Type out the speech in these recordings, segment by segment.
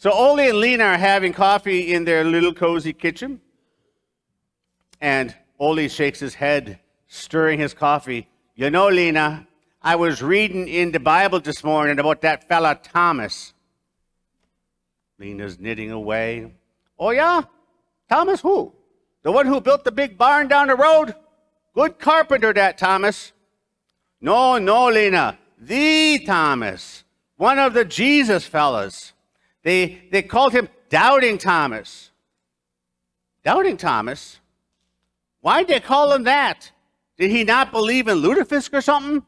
So Ole and Lena are having coffee in their little cozy kitchen. And Ole shakes his head, stirring his coffee. You know, Lena, I was reading in the Bible this morning about that fella Thomas. Lena's knitting away. Oh, yeah? Thomas who? The one who built the big barn down the road? Good carpenter, that Thomas. No, Lena. The Thomas. One of the Jesus fellas. They called him Doubting Thomas. Doubting Thomas? Why'd they call him that? Did he not believe in lutefisk or something?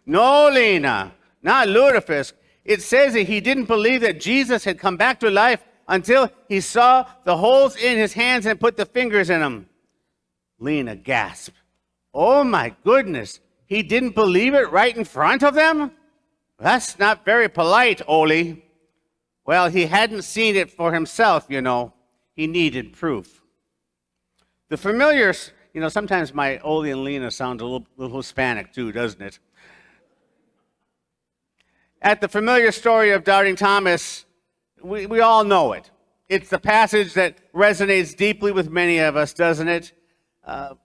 No, Lena, not lutefisk. It says that he didn't believe that Jesus had come back to life until he saw the holes in his hands and put the fingers in them. Lena gasped. Oh, my goodness. He didn't believe it right in front of them? That's not very polite, Ole. Well, he hadn't seen it for himself, you know. He needed proof. The familiar, sometimes my Ole and Lena sound a little Hispanic too, doesn't it? At the familiar story of Doubting Thomas, we all know it. It's the passage that resonates deeply with many of us, doesn't it?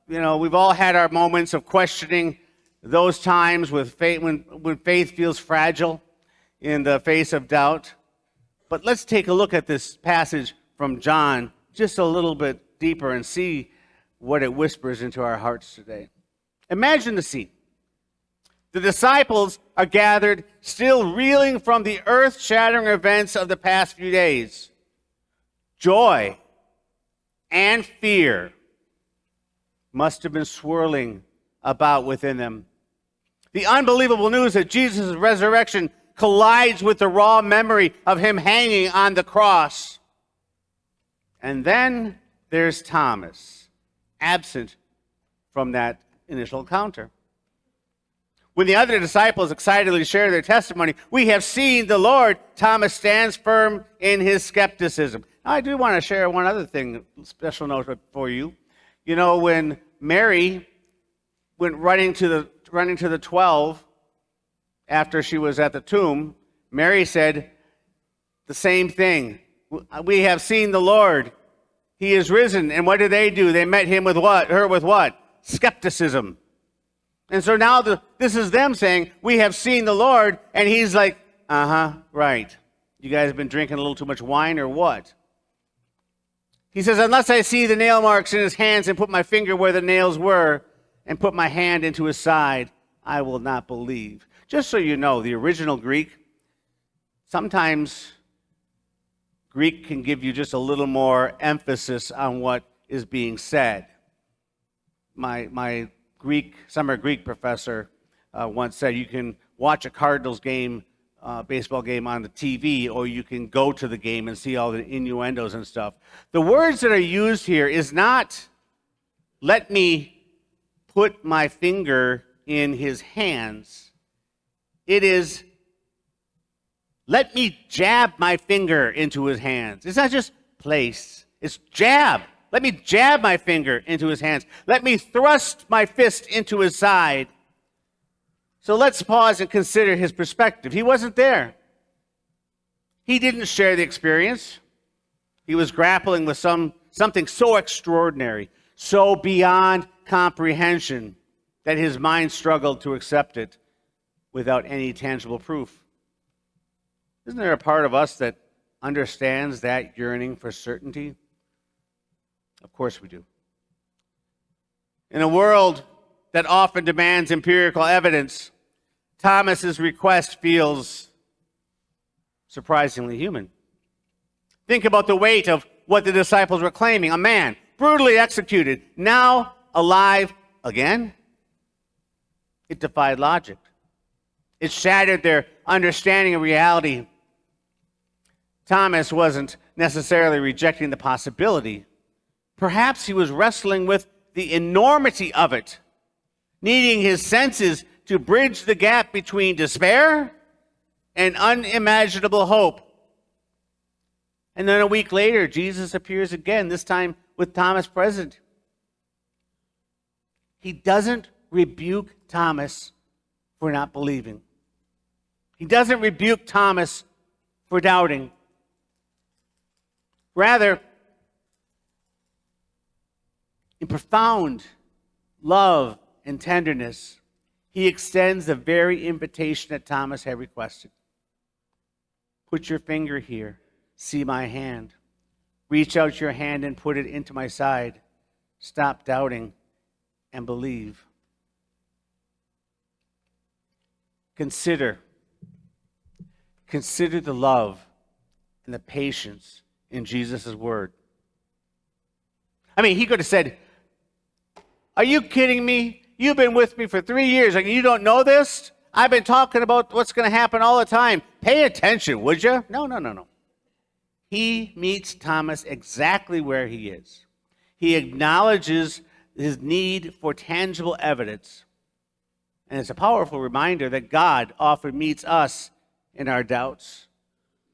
We've all had our moments of questioning those times with faith, when faith feels fragile in the face of doubt. But let's take a look at this passage from John just a little bit deeper and see what it whispers into our hearts today. Imagine the scene. The disciples are gathered, still reeling from the earth-shattering events of the past few days. Joy and fear must have been swirling about within them. The unbelievable news that Jesus' resurrection collides with the raw memory of him hanging on the cross. And then there's Thomas, absent from that initial encounter. When the other disciples excitedly share their testimony, "We have seen the Lord," Thomas stands firm in his skepticism. Now, I do want to share one other thing, special note for you. When Mary went running to the 12 after she was at the tomb, Mary said the same thing. "We have seen the Lord. He is risen." And what did they do? They met him with what? Her with what? Skepticism. And so now this is them saying, "We have seen the Lord," and he's like, right. You guys have been drinking a little too much wine or what? He says, "Unless I see the nail marks in his hands and put my finger where the nails were and put my hand into his side, I will not believe." Just so you know, the original Greek, sometimes Greek can give you just a little more emphasis on what is being said. My summer Greek professor once said you can watch a Cardinals game, baseball game on the TV, or you can go to the game and see all the innuendos and stuff. The words that are used here is not, "Let me put my finger in his hands." It is, "Let me jab my finger into his hands." It's not just place, it's jab. Let me jab my finger into his hands. Let me thrust my fist into his side. So let's pause and consider his perspective. He wasn't there. He didn't share the experience. He was grappling with something so extraordinary, so beyond comprehension, that his mind struggled to accept it without any tangible proof. Isn't there a part of us that understands that yearning for certainty? Of course we do. In a world that often demands empirical evidence, Thomas's request feels surprisingly human. Think about the weight of what the disciples were claiming. A man brutally executed, now alive again? It defied logic. It shattered their understanding of reality. Thomas wasn't necessarily rejecting the possibility. Perhaps he was wrestling with the enormity of it, needing his senses to bridge the gap between despair and unimaginable hope. And then a week later, Jesus appears again, this time with Thomas present. He doesn't rebuke Thomas for not believing. He doesn't rebuke Thomas for doubting. Rather, in profound love and tenderness, he extends the very invitation that Thomas had requested. Put your finger here. See my hand. Reach out your hand and put it into my side. Stop doubting and believe. Consider the love and the patience in Jesus' word. I mean, he could have said, are you kidding me? You've been with me for 3 years and you don't know this? I've been talking about what's going to happen all the time. Pay attention, would you? No. He meets Thomas exactly where he is. He acknowledges his need for tangible evidence. And it's a powerful reminder that God often meets us in our doubts,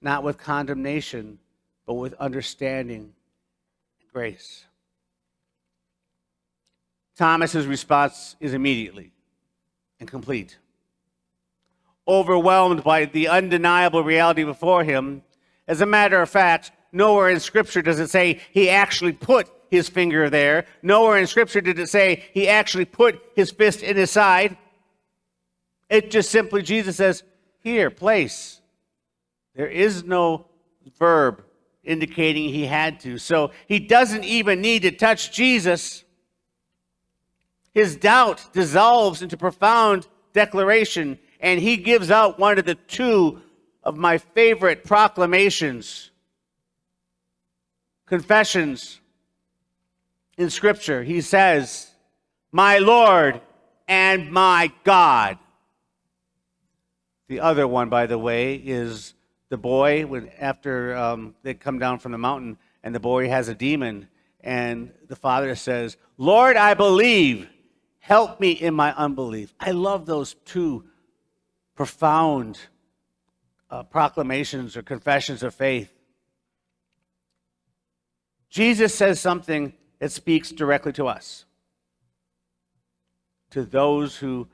not with condemnation, but with understanding and grace. Thomas's response is immediately and complete. Overwhelmed by the undeniable reality before him, as a matter of fact, nowhere in Scripture does it say he actually put his finger there. Nowhere in Scripture did it say he actually put his fist in his side. It just simply, Jesus says, here, place. There is no verb indicating he had to. So he doesn't even need to touch Jesus. His doubt dissolves into profound declaration, and he gives out one of the two of my favorite proclamations, confessions in Scripture. He says, my Lord and my God. The other one, by the way, is the boy, after they come down from the mountain, and the boy has a demon, and the father says, Lord, I believe. Help me in my unbelief. I love those two profound proclamations or confessions of faith. Jesus says something that speaks directly to us, to those who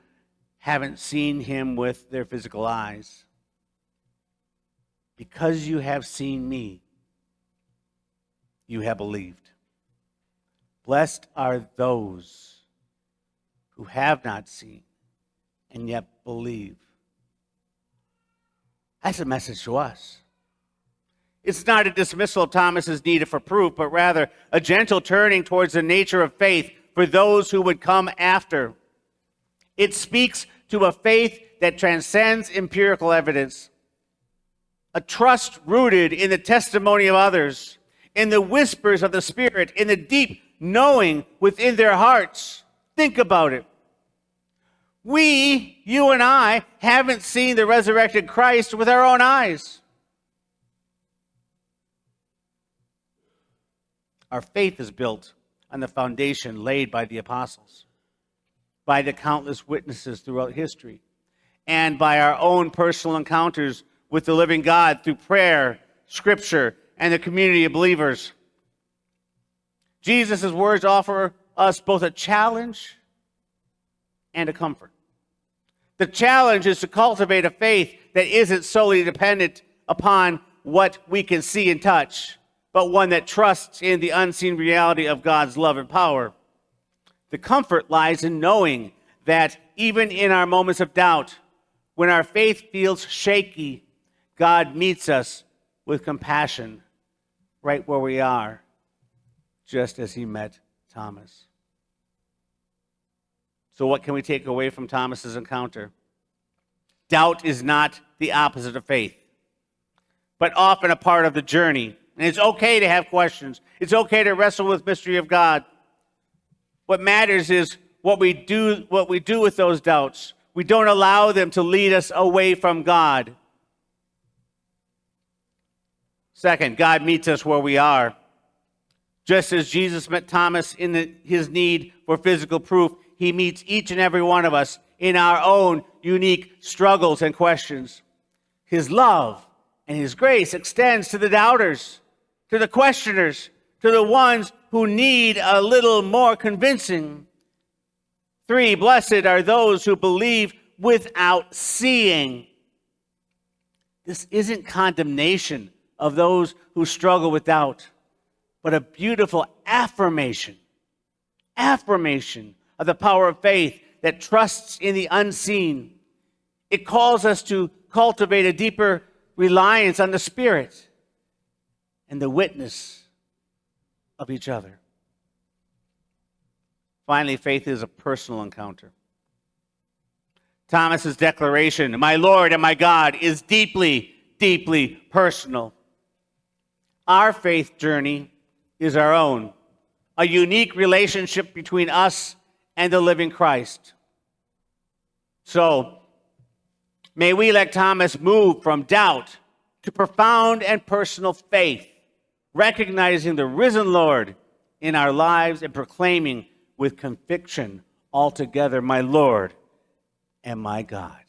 haven't seen him with their physical eyes. Because you have seen me, you have believed. Blessed are those who have not seen and yet believe. That's a message to us. It's not a dismissal of Thomas's need for proof, but rather a gentle turning towards the nature of faith for those who would come after. It speaks to a faith that transcends empirical evidence, a trust rooted in the testimony of others, in the whispers of the Spirit, in the deep knowing within their hearts. Think about it. We, you and I, haven't seen the resurrected Christ with our own eyes. Our faith is built on the foundation laid by the apostles, by the countless witnesses throughout history, and by our own personal encounters with the living God through prayer, Scripture, and the community of believers. Jesus' words offer us both a challenge and a comfort. The challenge is to cultivate a faith that isn't solely dependent upon what we can see and touch, but one that trusts in the unseen reality of God's love and power. The comfort lies in knowing that even in our moments of doubt, when our faith feels shaky, God meets us with compassion right where we are, just as he met Thomas. So what can we take away from Thomas's encounter? Doubt is not the opposite of faith, but often a part of the journey. And it's okay to have questions. It's okay to wrestle with mystery of God. What matters is what we do with those doubts. We don't allow them to lead us away from God. Second, God meets us where we are. Just as Jesus met Thomas in his need for physical proof, he meets each and every one of us in our own unique struggles and questions. His love and his grace extends to the doubters, to the questioners, to the ones who need a little more convincing. 3, blessed are those who believe without seeing. This isn't condemnation of those who struggle with doubt, but a beautiful affirmation of the power of faith that trusts in the unseen. It calls us to cultivate a deeper reliance on the Spirit and the witness of each other. Finally, faith is a personal encounter. Thomas's declaration, "My Lord and my God," is deeply, deeply personal. Our faith journey is our own, a unique relationship between us and the living Christ. So, may we, like Thomas, move from doubt to profound and personal faith, recognizing the risen Lord in our lives and proclaiming with conviction altogether, "My Lord and my God."